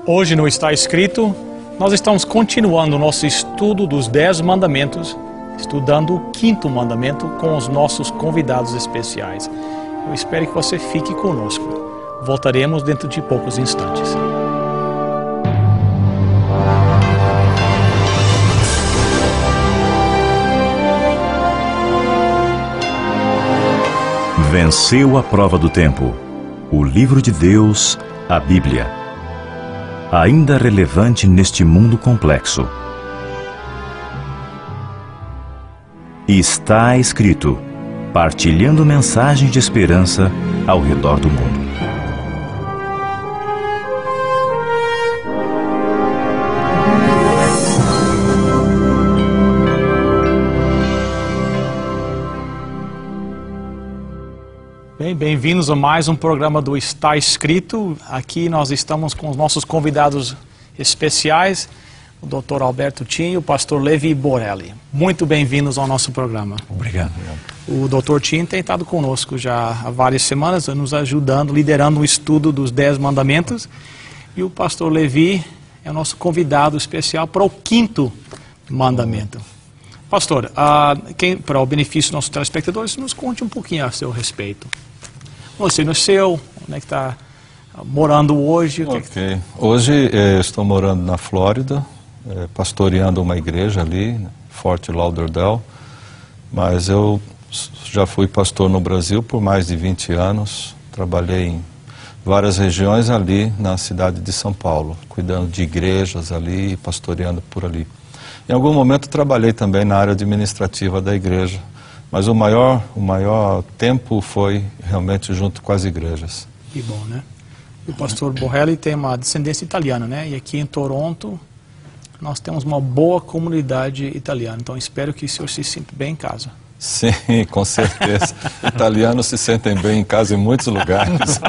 Hoje no Está Escrito, nós estamos continuando o nosso estudo dos 10 mandamentos, estudando o 5º mandamento com os nossos convidados especiais. Eu espero que você fique conosco. Voltaremos dentro de poucos instantes. Venceu a prova do tempo. O livro de Deus, a Bíblia. Ainda relevante neste mundo complexo. Está escrito, partilhando mensagens de esperança ao redor do mundo. Bem-vindos a mais um programa do Está Escrito. Aqui nós estamos com os nossos convidados especiais, o Dr. Alberto Tim e o pastor Levi Borelli. Muito bem-vindos ao nosso programa. Obrigado. O Dr. Tim tem estado conosco já há várias semanas, nos ajudando, liderando o estudo dos 10 mandamentos. E o pastor Levi é o nosso convidado especial para o 5º mandamento. Pastor, para o benefício dos nossos telespectadores, nos conte um pouquinho a seu respeito. Você nasceu, onde é que está morando hoje? Ok. Hoje estou morando na Flórida, pastoreando uma igreja ali, Fort Lauderdale, mas eu já fui pastor no Brasil por mais de 20 anos, trabalhei em várias regiões ali na cidade de São Paulo, cuidando de igrejas ali e pastoreando por ali. Em algum momento trabalhei também na área administrativa da igreja, mas o maior tempo foi realmente junto com as igrejas. Que bom, né? O pastor Borelli tem uma descendência italiana, né? E aqui em Toronto nós temos uma boa comunidade italiana, então espero que o senhor se sinta bem em casa. Sim, com certeza. Italianos se sentem bem em casa em muitos lugares.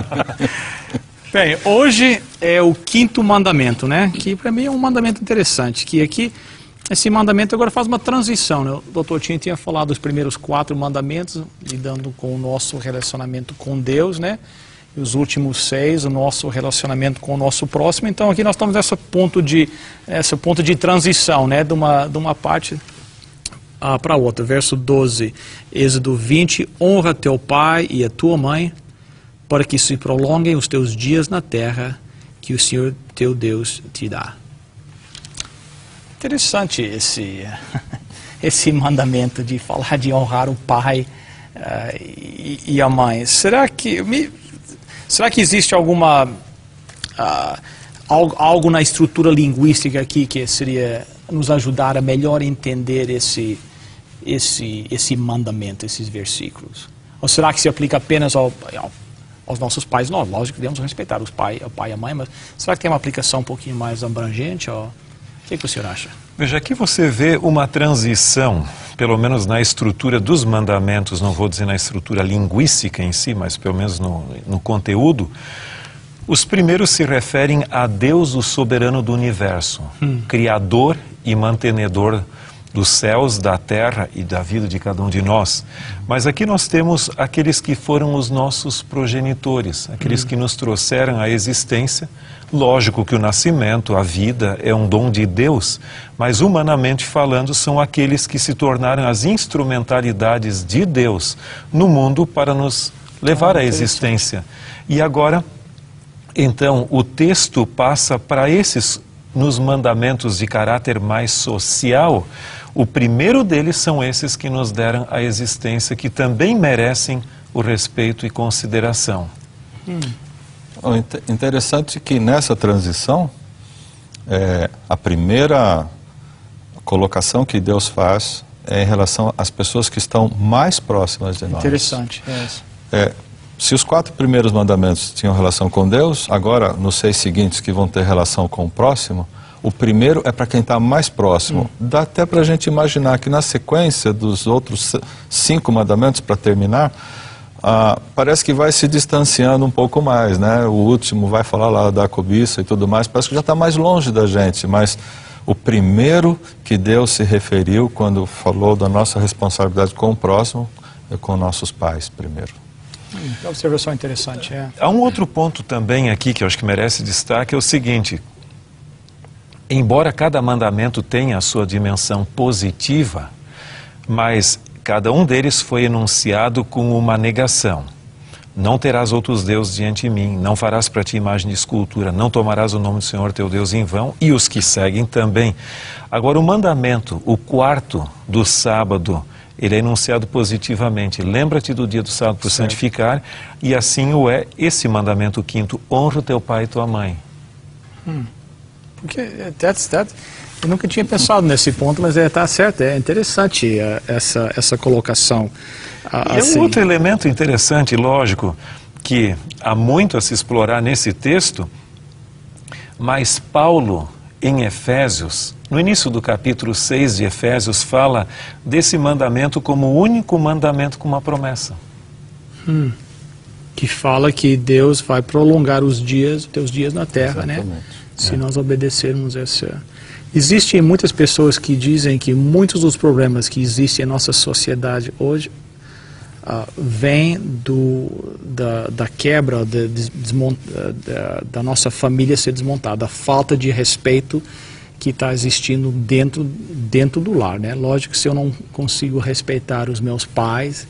Bem, hoje é o 5º mandamento, né? Que para mim é um mandamento interessante, que aqui esse mandamento agora faz uma transição, né? O Dr. Tim tinha falado dos primeiros 4 mandamentos, lidando com o nosso relacionamento com Deus, né? E os últimos 6, o nosso relacionamento com o nosso próximo. Então aqui nós estamos nesse ponto de transição, né? De uma parte para outra. Verso 12, Êxodo 20, honra teu pai e a tua mãe, para que se prolonguem os teus dias na terra que o Senhor teu Deus te dá. Interessante esse mandamento de falar de honrar o pai e a mãe. Será que existe algo na estrutura linguística aqui que seria nos ajudar a melhor entender esse mandamento, esses versículos? Ou será que se aplica apenas aos nossos pais? Não, lógico que devemos respeitar o pai e a mãe, mas será que tem uma aplicação um pouquinho mais abrangente? O que o senhor acha? Veja, aqui você vê uma transição, pelo menos na estrutura dos mandamentos, não vou dizer na estrutura linguística em si, mas pelo menos no conteúdo. Os primeiros se referem a Deus, o soberano do universo, criador e mantenedor dos céus, da terra e da vida de cada um de nós. Mas aqui nós temos aqueles que foram os nossos progenitores, aqueles que nos trouxeram à existência. Lógico que o nascimento, a vida, é um dom de Deus, mas humanamente falando, são aqueles que se tornaram as instrumentalidades de Deus no mundo para nos levar à existência. E agora, então, o texto passa para esses, nos mandamentos de caráter mais social. O primeiro deles são esses que nos deram a existência, que também merecem o respeito e consideração. Interessante que nessa transição, a primeira colocação que Deus faz é em relação às pessoas que estão mais próximas de nós. Interessante. Se os 4 primeiros mandamentos tinham relação com Deus, agora nos 6 seguintes que vão ter relação com o próximo, o primeiro é para quem está mais próximo. Dá até para a gente imaginar que na sequência dos outros 5 mandamentos, para terminar, parece que vai se distanciando um pouco mais, né? O último vai falar lá da cobiça e tudo mais, parece que já está mais longe da gente, mas o primeiro que Deus se referiu quando falou da nossa responsabilidade com o próximo é com nossos pais primeiro. Que observação interessante. Há um outro ponto também aqui que eu acho que merece destaque, é o seguinte: embora cada mandamento tenha a sua dimensão positiva, mas cada um deles foi enunciado com uma negação. Não terás outros deuses diante de mim, não farás para ti imagem de escultura, não tomarás o nome do Senhor teu Deus em vão, e os que seguem também. Agora, o mandamento, o quarto do sábado, ele é enunciado positivamente. Lembra-te do dia do sábado por santificar, e assim o é esse mandamento quinto, honra o teu pai e tua mãe. Porque eu nunca tinha pensado nesse ponto, mas está certo, é interessante essa colocação. E é um outro elemento interessante, lógico, que há muito a se explorar nesse texto, mas Paulo, em Efésios, no início do capítulo 6 de Efésios, fala desse mandamento como o único mandamento com uma promessa. Que fala que Deus vai prolongar os teus dias na terra, Exatamente. né? Se nós obedecermos essa... Existem muitas pessoas que dizem que muitos dos problemas que existem em nossa sociedade hoje vêm da quebra, da nossa família ser desmontada, da falta de respeito que está existindo dentro do lar, né? Lógico que se eu não consigo respeitar os meus pais,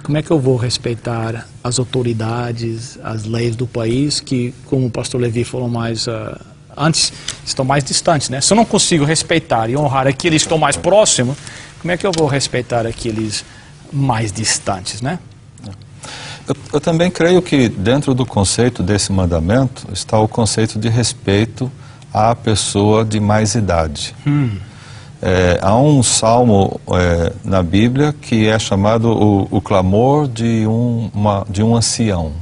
como é que eu vou respeitar as autoridades, as leis do país, que, como o pastor Levi falou mais antes, estão mais distantes, né? Se eu não consigo respeitar e honrar aqueles que estão mais próximos, como é que eu vou respeitar aqueles mais distantes, né? Eu também creio que dentro do conceito desse mandamento está o conceito de respeito à pessoa de mais idade. Há um salmo na Bíblia que é chamado o clamor de um ancião.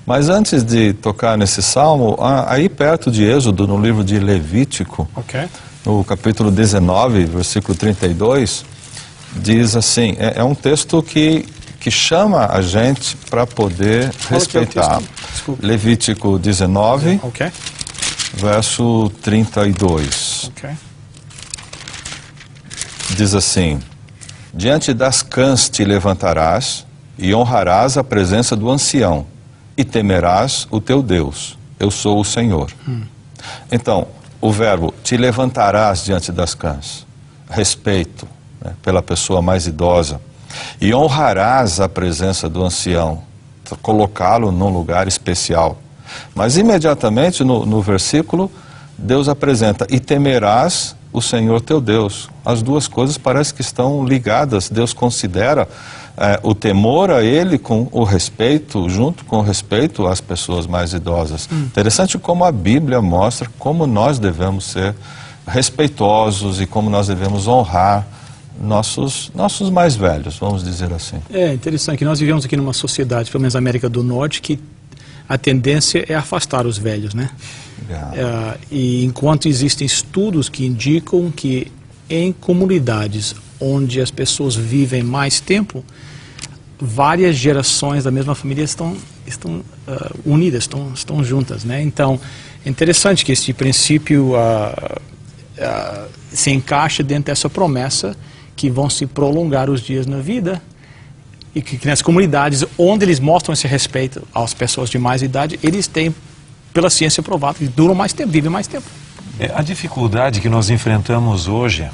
Mas antes de tocar nesse salmo, aí perto de Êxodo, no livro de Levítico, no capítulo 19, versículo 32, diz assim, é um texto que chama a gente para poder respeitar. Levítico 19, verso 32. Diz assim, diante das cãs te levantarás e honrarás a presença do ancião e temerás o teu Deus. Eu sou o Senhor. Então, o verbo te levantarás diante das cãs, respeito, né, pela pessoa mais idosa, e honrarás a presença do ancião, colocá-lo num lugar especial. Mas imediatamente no versículo, Deus apresenta, e temerás o Senhor teu Deus. As duas coisas parecem que estão ligadas. Deus considera o temor a Ele com o respeito, junto com o respeito às pessoas mais idosas. Interessante como a Bíblia mostra como nós devemos ser respeitosos e como nós devemos honrar nossos mais velhos, vamos dizer assim. É interessante que nós vivemos aqui numa sociedade, pelo menos na América do Norte, que a tendência é afastar os velhos, né? E enquanto existem estudos que indicam que em comunidades onde as pessoas vivem mais tempo, várias gerações da mesma família estão unidas, estão juntas, né? Então, é interessante que esse princípio se encaixa dentro dessa promessa que vão se prolongar os dias na vida e que nas comunidades onde eles mostram esse respeito às pessoas de mais idade, eles têm, pela ciência provado, que duram mais tempo, vivem mais tempo. A dificuldade que nós enfrentamos hoje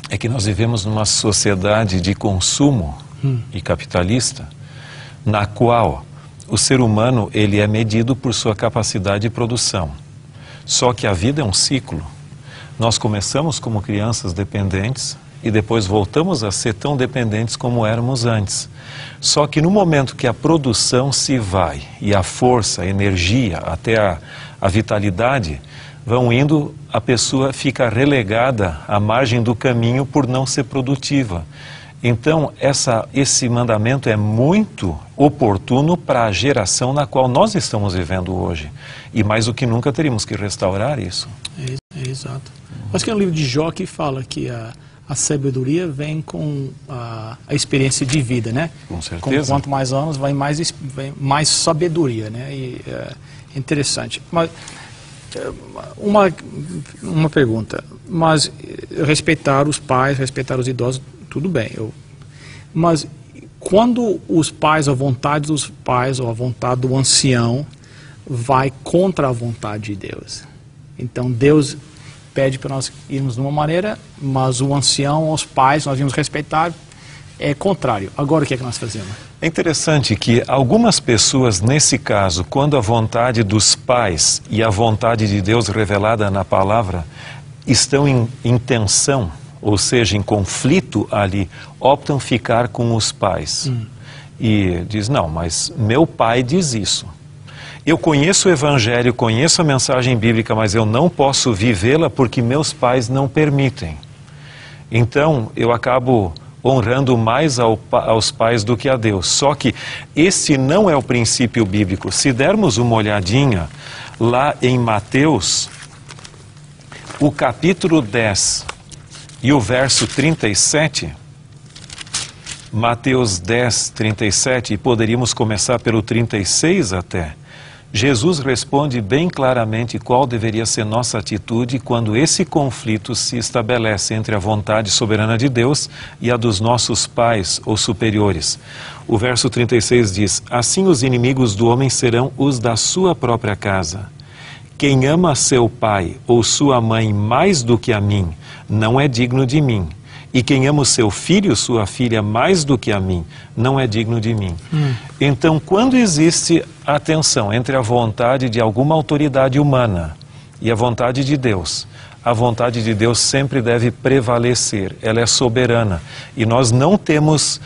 é que nós vivemos numa sociedade de consumo e capitalista, na qual o ser humano ele é medido por sua capacidade de produção. Só que a vida é um ciclo. Nós começamos como crianças dependentes e depois voltamos a ser tão dependentes como éramos antes. Só que no momento que a produção se vai e a força, a energia, até a vitalidade vão indo, a pessoa fica relegada à margem do caminho por não ser produtiva. Então, esse mandamento é muito oportuno para a geração na qual nós estamos vivendo hoje. E mais do que nunca teríamos que restaurar isso. Exato. Acho que é um livro de Jó que fala que a sabedoria vem com a experiência de vida, né? Com certeza. Quanto mais anos, vem mais sabedoria, né? E é interessante. Mas uma pergunta. Mas respeitar os pais, respeitar os idosos, tudo bem. Mas quando os pais, a vontade dos pais ou a vontade do ancião vai contra a vontade de Deus, Então Deus pede para nós irmos de uma maneira, mas o ancião, os pais, nós vimos respeitar, é contrário. Agora o que é que nós fazemos? É interessante que algumas pessoas, nesse caso, quando a vontade dos pais e a vontade de Deus revelada na palavra estão em tensão, ou seja, em conflito ali, optam ficar com os pais. E diz, não, mas meu pai diz isso. Eu conheço o Evangelho, conheço a mensagem bíblica, mas eu não posso vivê-la porque meus pais não permitem. Então, eu acabo honrando mais aos pais do que a Deus. Só que esse não é o princípio bíblico. Se dermos uma olhadinha lá em Mateus, o capítulo 10 e o verso 37, Mateus 10, 37, e poderíamos começar pelo 36 até, Jesus responde bem claramente qual deveria ser nossa atitude quando esse conflito se estabelece entre a vontade soberana de Deus e a dos nossos pais ou superiores. O verso 36 diz, assim os inimigos do homem serão os da sua própria casa. Quem ama seu pai ou sua mãe mais do que a mim, não é digno de mim. E quem ama o seu filho ou sua filha mais do que a mim, não é digno de mim. Então, quando existe a tensão entre a vontade de alguma autoridade humana e a vontade de Deus, a vontade de Deus sempre deve prevalecer, ela é soberana. E nós não temos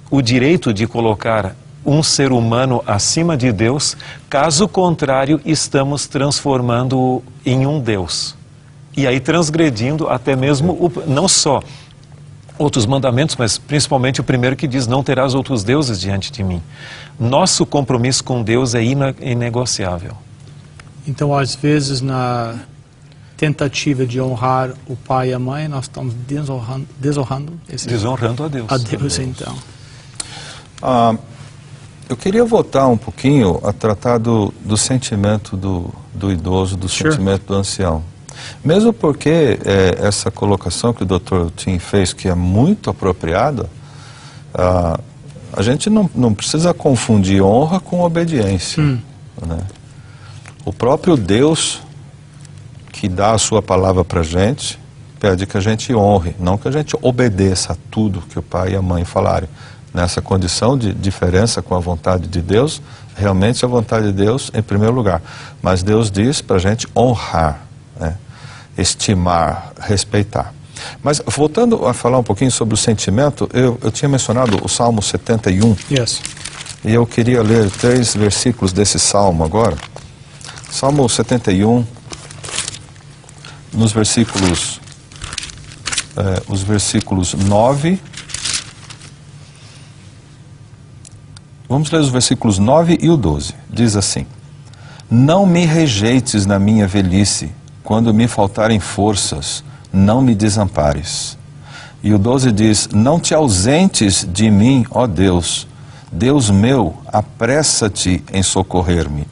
o direito de colocar um ser humano acima de Deus, caso contrário, estamos transformando-o em um Deus. E aí transgredindo até mesmo, não só outros mandamentos, mas principalmente o primeiro que diz, não terás outros deuses diante de mim. Nosso compromisso com Deus é inegociável. Então, às vezes, na tentativa de honrar o pai e a mãe, nós estamos desonrando a Deus. A Deus, então. Eu queria voltar um pouquinho a tratar do sentimento do idoso, do sentimento do ancião. Mesmo porque essa colocação que o Dr. Tim fez, que é muito apropriada, a gente não precisa confundir honra com obediência. Né? O próprio Deus, que dá a sua palavra para a gente, pede que a gente honre, não que a gente obedeça a tudo que o pai e a mãe falarem. Nessa condição de diferença com a vontade de Deus, realmente a vontade de Deus em primeiro lugar. Mas Deus diz para a gente honrar, né? Estimar, respeitar. Mas voltando a falar um pouquinho sobre o sentimento, eu tinha mencionado o Salmo 71. Yes. E eu queria ler 3 versículos desse Salmo agora. Salmo 71, nos versículos, os versículos 9. Vamos ler os versículos 9 e o 12. Diz assim, não me rejeites na minha velhice, quando me faltarem forças, não me desampares. E o 12 diz, não te ausentes de mim, ó Deus. Deus meu, apressa-te em socorrer-me.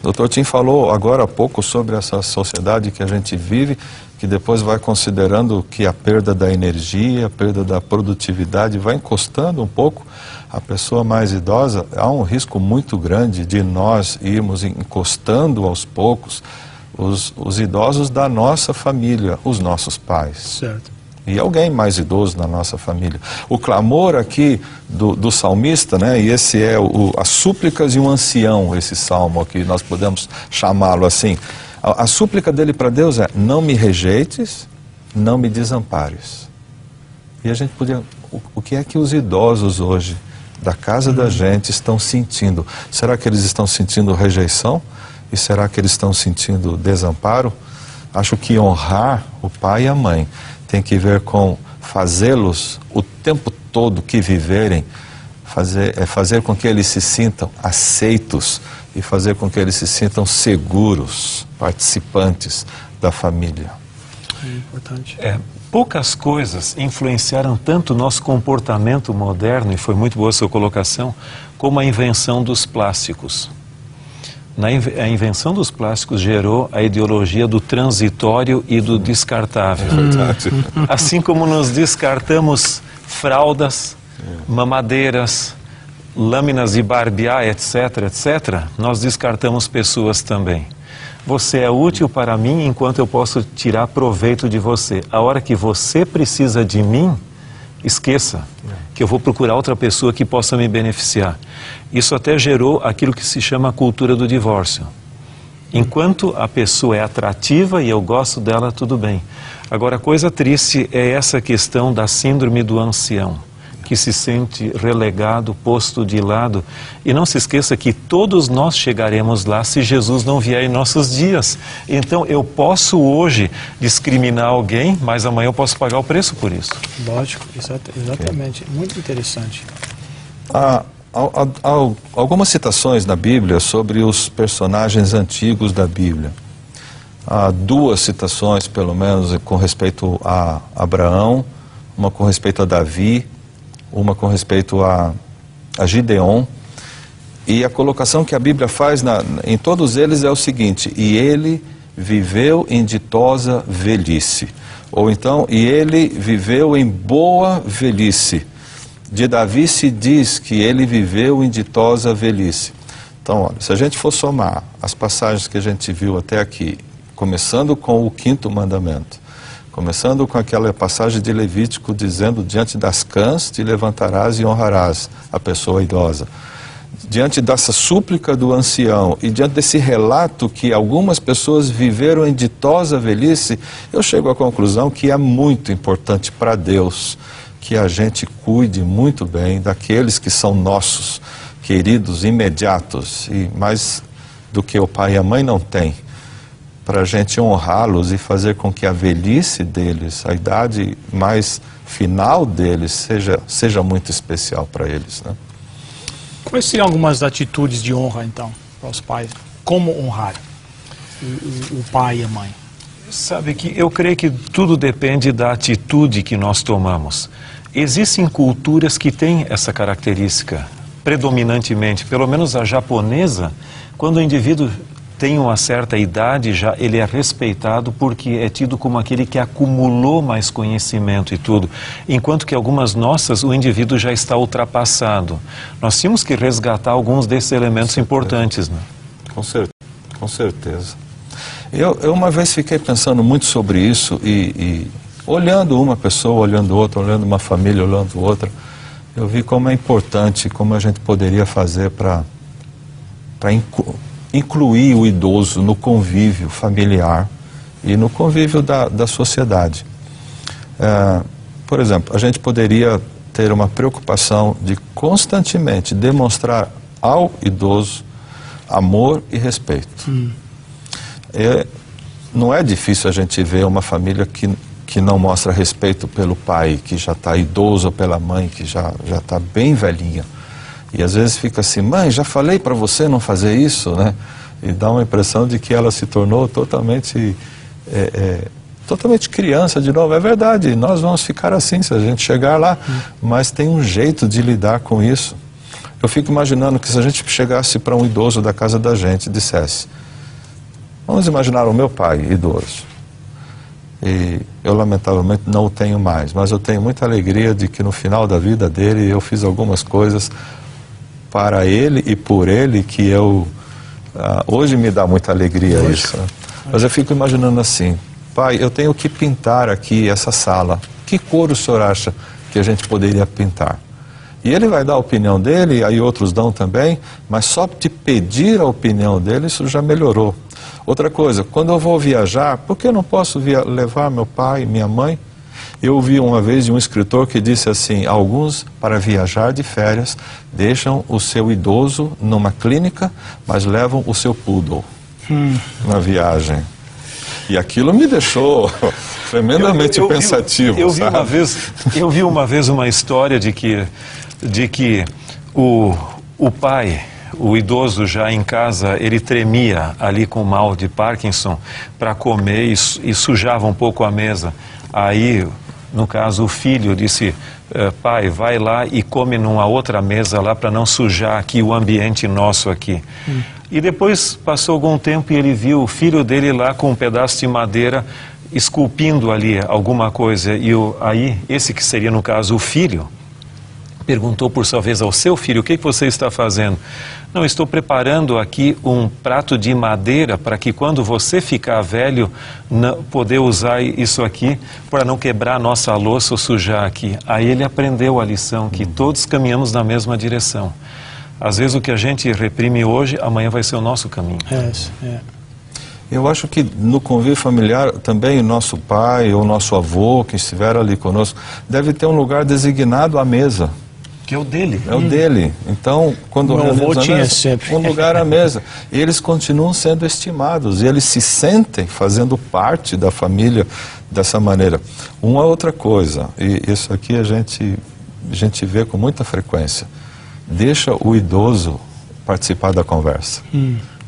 O Dr. Tim falou agora há pouco sobre essa sociedade que a gente vive, que depois vai considerando que a perda da energia, a perda da produtividade vai encostando um pouco a pessoa mais idosa. Há um risco muito grande de nós irmos encostando aos poucos os idosos da nossa família, os nossos pais. Certo. E alguém mais idoso na nossa família. O clamor aqui do salmista, né, e esse é as súplicas de um ancião, esse salmo aqui, nós podemos chamá-lo assim. A súplica dele para Deus é, não me rejeites, não me desampares. E a gente podia, o que é que os idosos hoje, da casa da gente, estão sentindo? Será que eles estão sentindo rejeição? E será que eles estão sentindo desamparo? Acho que honrar o pai e a mãe tem que ver com fazê-los o tempo todo que viverem, fazer com que eles se sintam aceitos e fazer com que eles se sintam seguros, participantes da família. É importante. Poucas coisas influenciaram tanto o nosso comportamento moderno, e foi muito boa a sua colocação, como a invenção dos plásticos. A invenção dos plásticos gerou a ideologia do transitório e do descartável. Assim como nos descartamos fraldas, mamadeiras, lâminas de barbear, etc., etc., nós descartamos pessoas também. Você é útil para mim enquanto eu posso tirar proveito de você. A hora que você precisa de mim, esqueça que eu vou procurar outra pessoa que possa me beneficiar. Isso até gerou aquilo que se chama a cultura do divórcio. Enquanto a pessoa é atrativa e eu gosto dela, tudo bem. Agora, a coisa triste é essa questão da síndrome do ancião, que se sente relegado, posto de lado. E não se esqueça que todos nós chegaremos lá se Jesus não vier em nossos dias. Então, eu posso hoje discriminar alguém, mas amanhã eu posso pagar o preço por isso. Lógico, exatamente. Muito interessante. Há algumas citações na Bíblia sobre os personagens antigos da Bíblia. Há duas citações, pelo menos, com respeito a Abraão, uma com respeito a Davi, uma com respeito a Gideon. E a colocação que a Bíblia faz em todos eles é o seguinte: e ele viveu em ditosa velhice. Ou então, e ele viveu em boa velhice. De Davi se diz que ele viveu em ditosa velhice. Então, olha, se a gente for somar as passagens que a gente viu até aqui, começando com o 5º mandamento, começando com aquela passagem de Levítico dizendo: diante das cãs te levantarás e honrarás a pessoa idosa. Diante dessa súplica do ancião e diante desse relato que algumas pessoas viveram em ditosa velhice, eu chego à conclusão que é muito importante para Deus que a gente cuide muito bem daqueles que são nossos, queridos, imediatos, e mais do que o pai e a mãe não têm, para a gente honrá-los e fazer com que a velhice deles, a idade mais final deles, seja muito especial para eles, né? Quais seriam algumas atitudes de honra, então, para os pais? Como honrar o pai e a mãe? Sabe que eu creio que tudo depende da atitude que nós tomamos. Existem culturas que têm essa característica, predominantemente, pelo menos a japonesa, quando o indivíduo tem uma certa idade, já ele é respeitado porque é tido como aquele que acumulou mais conhecimento e tudo. Enquanto que algumas nossas, o indivíduo já está ultrapassado. Nós tínhamos que resgatar alguns desses elementos importantes, né? Com certeza. Eu uma vez fiquei pensando muito sobre isso e olhando uma pessoa, olhando outra, olhando uma família, olhando outra, eu vi como é importante, como a gente poderia fazer para incluir o idoso no convívio familiar e no convívio da sociedade. Por exemplo, a gente poderia ter uma preocupação de constantemente demonstrar ao idoso amor e respeito. Não é difícil a gente ver uma família que não mostra respeito pelo pai, que já está idoso, ou pela mãe, que já está bem velhinha. E às vezes fica assim: mãe, já falei para você não fazer isso, né? E dá uma impressão de que ela se tornou totalmente criança de novo. É verdade, nós vamos ficar assim se a gente chegar lá, mas tem um jeito de lidar com isso. Eu fico imaginando que se a gente chegasse para um idoso da casa da gente e dissesse: vamos imaginar o meu pai idoso, e eu lamentavelmente não o tenho mais, mas eu tenho muita alegria de que no final da vida dele eu fiz algumas coisas para ele e por ele que hoje me dá muita alegria isso, né? Mas eu fico imaginando assim: pai, eu tenho que pintar aqui essa sala, que cor o senhor acha que a gente poderia pintar? E ele vai dar a opinião dele, aí outros dão também, mas só de pedir a opinião dele, isso já melhorou. Outra coisa, quando eu vou viajar, por que eu não posso levar meu pai e minha mãe? Eu ouvi uma vez de um escritor que disse assim: alguns, para viajar de férias, deixam o seu idoso numa clínica, mas levam o seu poodle na viagem. E aquilo me deixou tremendamente pensativo. Eu vi uma vez uma história de que o pai, o idoso já em casa, ele tremia ali com mal de Parkinson para comer e sujava um pouco a mesa. Aí, no caso, o filho disse: pai, vai lá e come numa outra mesa lá para não sujar aqui o ambiente nosso aqui. E depois passou algum tempo e ele viu o filho dele lá com um pedaço de madeira esculpindo ali alguma coisa. E aí, esse que seria, no caso, o filho, perguntou por sua vez ao seu filho: o que você está fazendo? Não, estou preparando aqui um prato de madeira para que quando você ficar velho, poder usar isso aqui para não quebrar a nossa louça ou sujar aqui. Aí ele aprendeu a lição que todos caminhamos na mesma direção. Às vezes o que a gente reprime hoje, amanhã vai ser o nosso caminho. Eu acho que no convívio familiar também o nosso pai ou o nosso avô que estiver ali conosco deve ter um lugar designado à mesa. Que é o dele. É o dele. Então, quando meu avô tinha sempre um lugar à mesa. E eles continuam sendo estimados. E eles se sentem fazendo parte da família dessa maneira. Uma outra coisa, e isso aqui a gente vê com muita frequência. Deixa o idoso participar da conversa.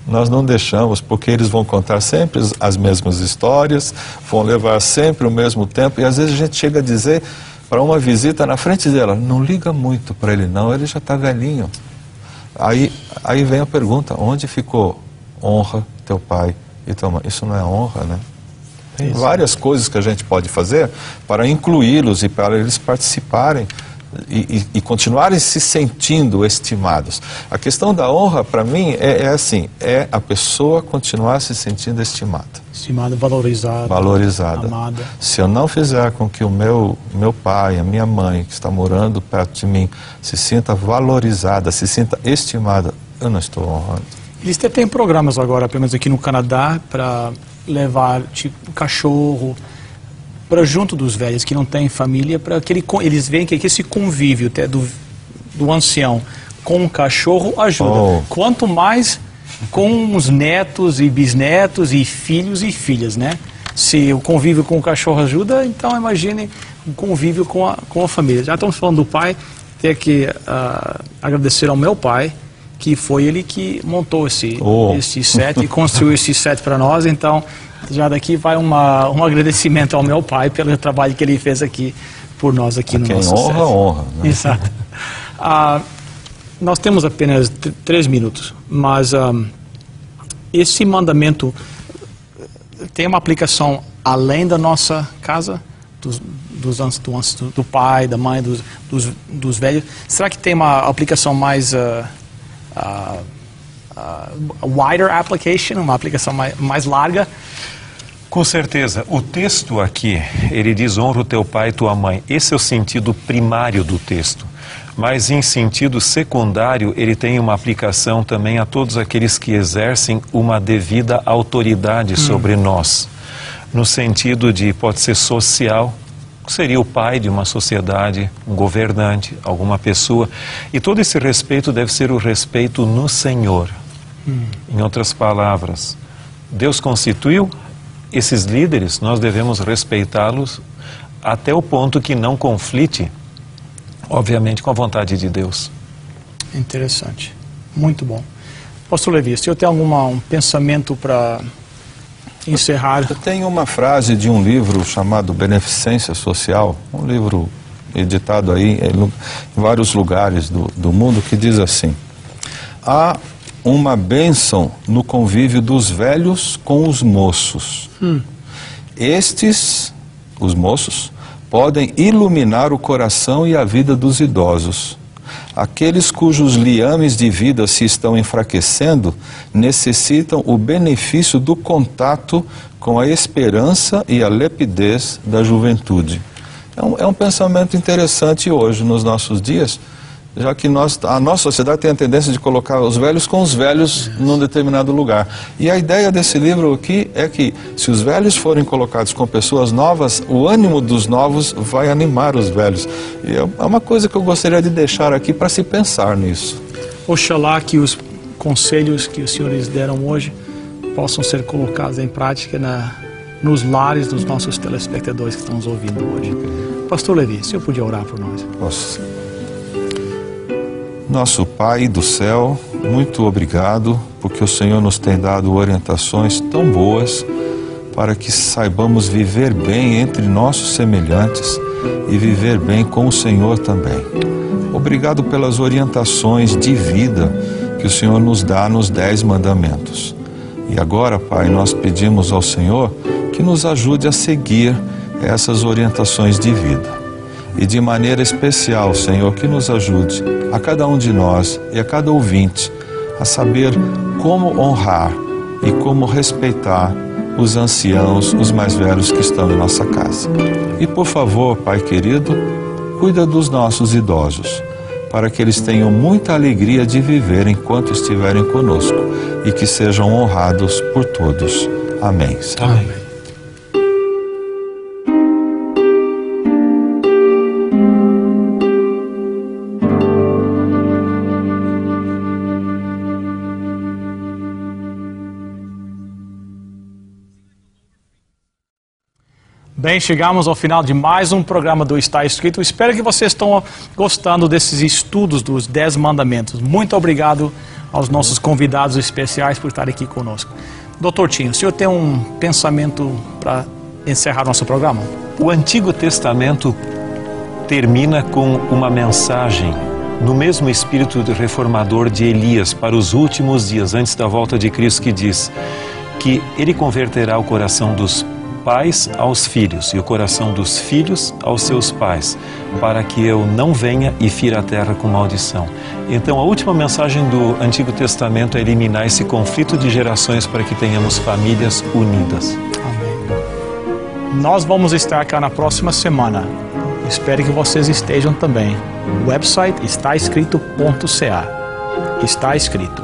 Nós não deixamos, porque eles vão contar sempre as mesmas histórias, vão levar sempre o mesmo tempo, e às vezes a gente chega a dizer para uma visita na frente dela, não liga muito para ele não, ele já está velhinho. Aí vem a pergunta, onde ficou honra teu pai e tua mãe? Isso não é honra, né? Tem várias coisas que a gente pode fazer para incluí-los e para eles participarem e continuarem se sentindo estimados. A questão da honra, para mim, é assim, é a pessoa continuar se sentindo estimada. Estimada, valorizada. Valorizada. Amada. Se eu não fizer com que o meu pai, a minha mãe, que está morando perto de mim, se sinta valorizada, se sinta estimada, eu não estou honrando. Eles têm programas agora, pelo menos aqui no Canadá, para levar, tipo, cachorro para junto dos velhos que não têm família, para que eles veem que esse convívio até do ancião com o cachorro ajuda. Quanto mais com os netos e bisnetos e filhos e filhas, né? Se o convívio com o cachorro ajuda, então imagine o convívio com a família. Já estamos falando do pai, tenho que agradecer ao meu pai, que foi ele que montou esse set e construiu esse set para nós, então já daqui vai um agradecimento ao meu pai pelo trabalho que ele fez aqui por nós aqui no nosso set. Honra, né? Exato. Nós temos apenas 3 minutos, mas esse mandamento tem uma aplicação além da nossa casa, do pai, da mãe, dos velhos. Será que tem uma aplicação mais wider application, uma aplicação mais larga? Com certeza. O texto aqui, ele diz honra o teu pai e tua mãe. Esse é o sentido primário do texto. Mas em sentido secundário, ele tem uma aplicação também a todos aqueles que exercem uma devida autoridade sobre nós. No sentido de, pode ser social, seria o pai de uma sociedade, um governante, alguma pessoa. E todo esse respeito deve ser o respeito no Senhor. Em outras palavras, Deus constituiu esses líderes, nós devemos respeitá-los até o ponto que não conflite, obviamente, com a vontade de Deus. Interessante. Muito bom. Pastor Levi, se eu tenho um pensamento para encerrar... Eu tenho uma frase de um livro chamado Beneficência Social, um livro editado aí em vários lugares do mundo, que diz assim: há uma bênção no convívio dos velhos com os moços. Estes, os moços, podem iluminar o coração e a vida dos idosos. Aqueles cujos liames de vida se estão enfraquecendo necessitam o benefício do contato com a esperança e a lepidez da juventude. É um pensamento interessante hoje, nos nossos dias, já que a nossa sociedade tem a tendência de colocar os velhos com os velhos num determinado lugar. E a ideia desse livro aqui é que, se os velhos forem colocados com pessoas novas, o ânimo dos novos vai animar os velhos. E é uma coisa que eu gostaria de deixar aqui para se pensar nisso. Oxalá que os conselhos que os senhores deram hoje possam ser colocados em prática nos lares dos nossos telespectadores que estão nos ouvindo hoje. Pastor Levi, se eu podia orar por nós. Posso. Nosso Pai do céu, muito obrigado, porque o Senhor nos tem dado orientações tão boas para que saibamos viver bem entre nossos semelhantes e viver bem com o Senhor também. Obrigado pelas orientações de vida que o Senhor nos dá nos 10 mandamentos. E agora, Pai, nós pedimos ao Senhor que nos ajude a seguir essas orientações de vida. E de maneira especial, Senhor, que nos ajude a cada um de nós e a cada ouvinte a saber como honrar e como respeitar os anciãos, os mais velhos que estão em nossa casa. E por favor, Pai querido, cuida dos nossos idosos, para que eles tenham muita alegria de viver enquanto estiverem conosco e que sejam honrados por todos. Amém. Amém. Bem, chegamos ao final de mais um programa do Está Escrito. Espero que vocês estão gostando desses estudos dos 10 mandamentos. Muito obrigado aos nossos convidados especiais por estarem aqui conosco. Dr. Tinho, o senhor tem um pensamento para encerrar nosso programa? O Antigo Testamento termina com uma mensagem no mesmo espírito reformador de Elias para os últimos dias, antes da volta de Cristo, que diz que ele converterá o coração dos pais aos filhos e o coração dos filhos aos seus pais, para que eu não venha e fira a terra com maldição. Então a última mensagem do Antigo Testamento é eliminar esse conflito de gerações para que tenhamos famílias unidas. Amém. Nós vamos estar cá na próxima semana. Espero que vocês estejam também. O website estaescrito.ca. Está escrito: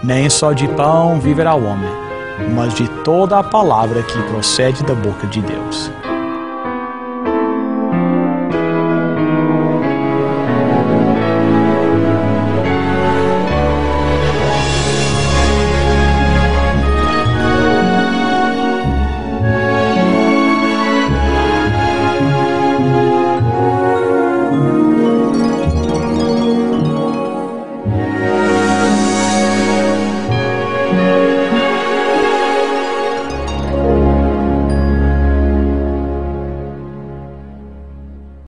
nem só de pão viverá o homem, mas de toda a palavra que procede da boca de Deus.